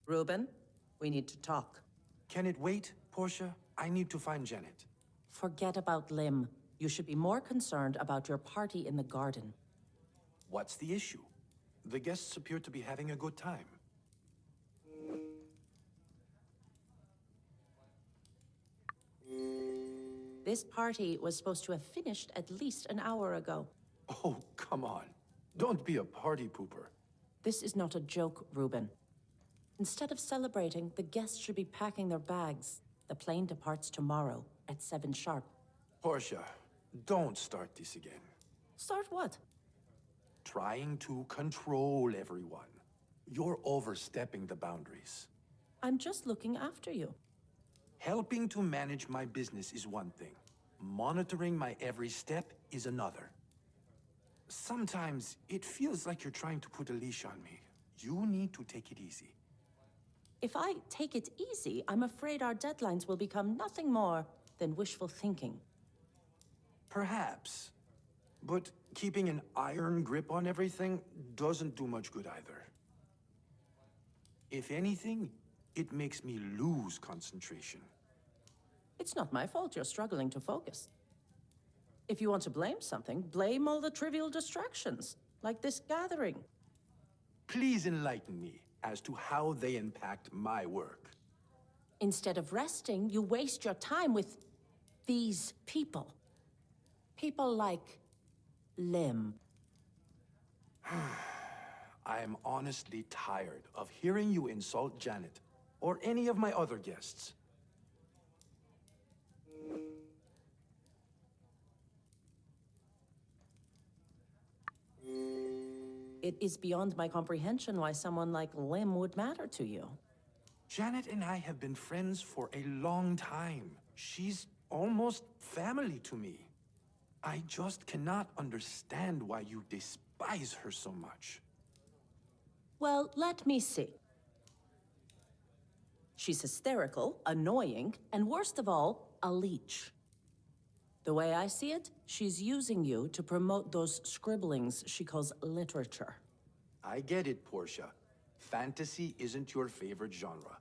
Reuben, we need to talk. Can it wait, Portia? I need to find Janet. Forget about Lim. You should be more concerned about your party in the garden. What's the issue? The guests appear to be having a good time. This party was supposed to have finished at least an hour ago. Oh, come on. Don't be a party pooper. This is not a joke, Reuben. Instead of celebrating, the guests should be packing their bags. The plane departs tomorrow at 7 sharp. Portia, don't start this again. Start what? Trying to control everyone. You're overstepping the boundaries. I'm just looking after you. Helping to manage my business is one thing. Monitoring my every step is another. Sometimes it feels like you're trying to put a leash on me. You need to take it easy. If I take it easy, I'm afraid our deadlines will become nothing more than wishful thinking. Perhaps. But keeping an iron grip on everything doesn't do much good either. If anything, it makes me lose concentration. It's not my fault you're struggling to focus. If you want to blame something, blame all the trivial distractions, like this gathering. Please enlighten me as to how they impact my work. Instead of resting, you waste your time with these people. People like Lim. I am honestly tired of hearing you insult Janet, or any of my other guests. It is beyond my comprehension why someone like Lim would matter to you. Janet and I have been friends for a long time. She's almost family to me. I just cannot understand why you despise her so much. Well, let me see. She's hysterical, annoying, and worst of all, a leech. The way I see it, she's using you to promote those scribblings she calls literature. I get it, Portia. Fantasy isn't your favorite genre.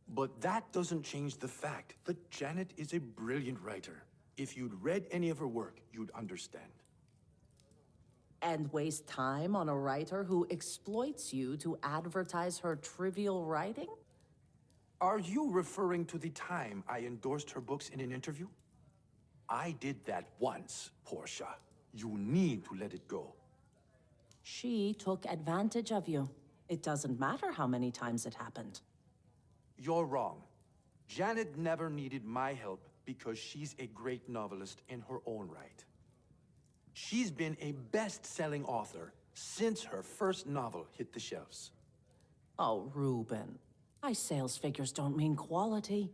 But that doesn't change the fact that Janet is a brilliant writer. If you'd read any of her work, you'd understand. And waste time on a writer who exploits you to advertise her trivial writing? Are you referring to the time I endorsed her books in an interview? I did that once, Portia. You need to let it go. She took advantage of you. It doesn't matter how many times it happened. You're wrong. Janet never needed my help because she's a great novelist in her own right. She's been a best-selling author since her first novel hit the shelves. Oh, Reuben. My sales figures don't mean quality.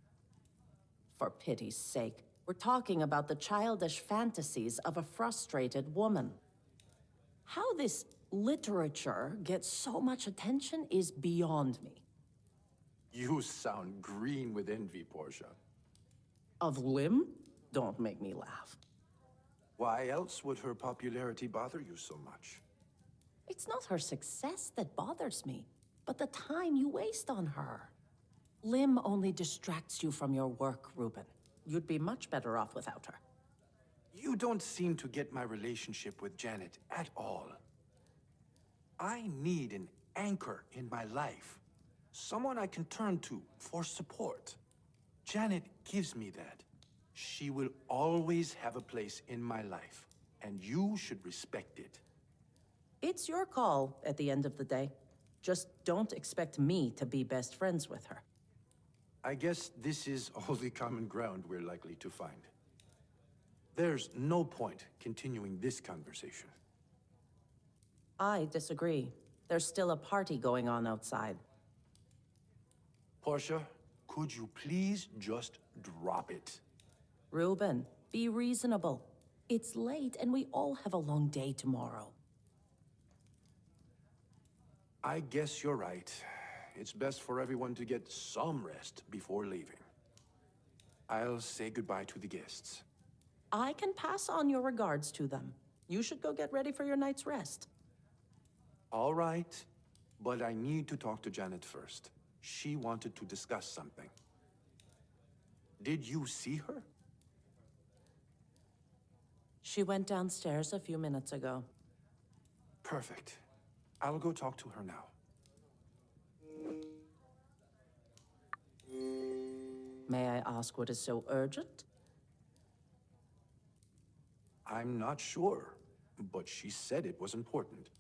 For pity's sake, we're talking about the childish fantasies of a frustrated woman. How this literature gets so much attention is beyond me. You sound green with envy, Portia. Of Lim? Don't make me laugh. Why else would her popularity bother you so much? It's not her success that bothers me, but the time you waste on her. Lim only distracts you from your work, Reuben. You'd be much better off without her. You don't seem to get my relationship with Janet at all. I need an anchor in my life. Someone I can turn to for support. Janet gives me that. She will always have a place in my life, and you should respect it. It's your call at the end of the day. Just don't expect me to be best friends with her. I guess this is all the common ground we're likely to find. There's no point continuing this conversation. I disagree. There's still a party going on outside. Portia, could you please just drop it? Reuben, be reasonable. It's late and we all have a long day tomorrow. I guess you're right. It's best for everyone to get some rest before leaving. I'll say goodbye to the guests. I can pass on your regards to them. You should go get ready for your night's rest. All right. But I need to talk to Janet first. She wanted to discuss something. Did you see her? She went downstairs a few minutes ago. Perfect. I'll go talk to her now. May I ask what is so urgent? I'm not sure, but she said it was important.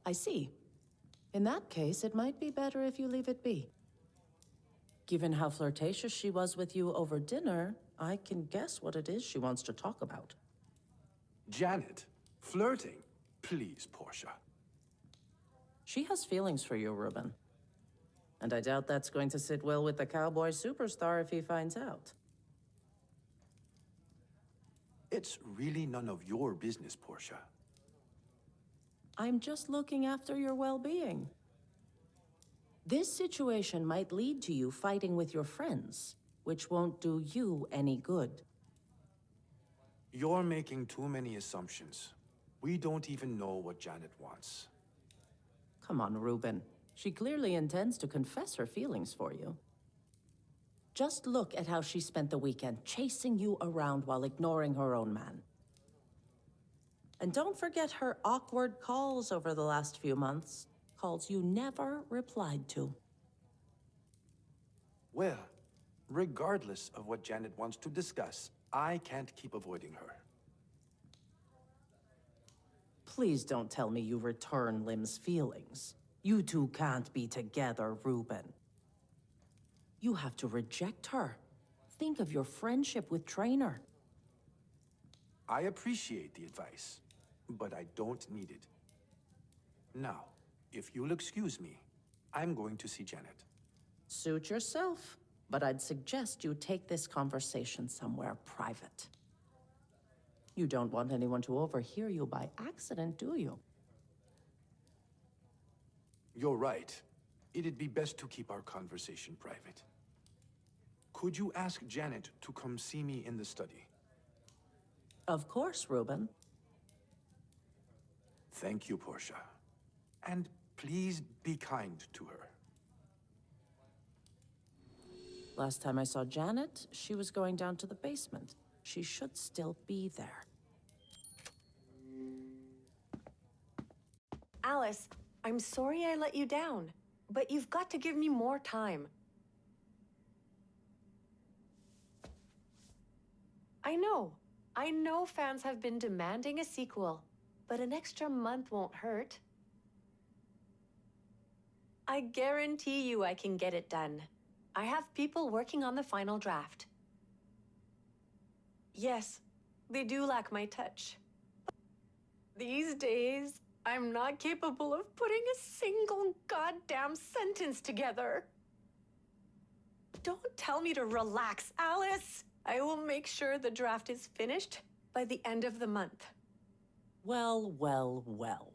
I see. In that case, it might be better if you leave it be. Given how flirtatious she was with you over dinner, I can guess what it is she wants to talk about. Janet, flirting? Please, Portia. She has feelings for you, Ruben. And I doubt that's going to sit well with the cowboy superstar if he finds out. It's really none of your business, Portia. I'm just looking after your well-being. This situation might lead to you fighting with your friends, which won't do you any good. You're making too many assumptions. We don't even know what Janet wants. Come on, Ruben. She clearly intends to confess her feelings for you. Just look at how she spent the weekend chasing you around while ignoring her own man. And don't forget her awkward calls over the last few months. Calls you never replied to. Well, regardless of what Janet wants to discuss, I can't keep avoiding her. Please don't tell me you return Lim's feelings. You two can't be together, Ruben. You have to reject her. Think of your friendship with Traynor. I appreciate the advice, but I don't need it. Now, if you'll excuse me, I'm going to see Janet. Suit yourself, but I'd suggest you take this conversation somewhere private. You don't want anyone to overhear you by accident, do you? You're right. It'd be best to keep our conversation private. Could you ask Janet to come see me in the study? Of course, Ruben. Thank you, Portia. And please be kind to her. Last time I saw Janet, she was going down to the basement. She should still be there. Alice, I'm sorry I let you down, but you've got to give me more time. I know fans have been demanding a sequel, but an extra month won't hurt. I guarantee you I can get it done. I have people working on the final draft. Yes, they do lack my touch. These days, I'm not capable of putting a single goddamn sentence together. Don't tell me to relax, Alice. I will make sure the draft is finished by the end of the month. Well, well, well.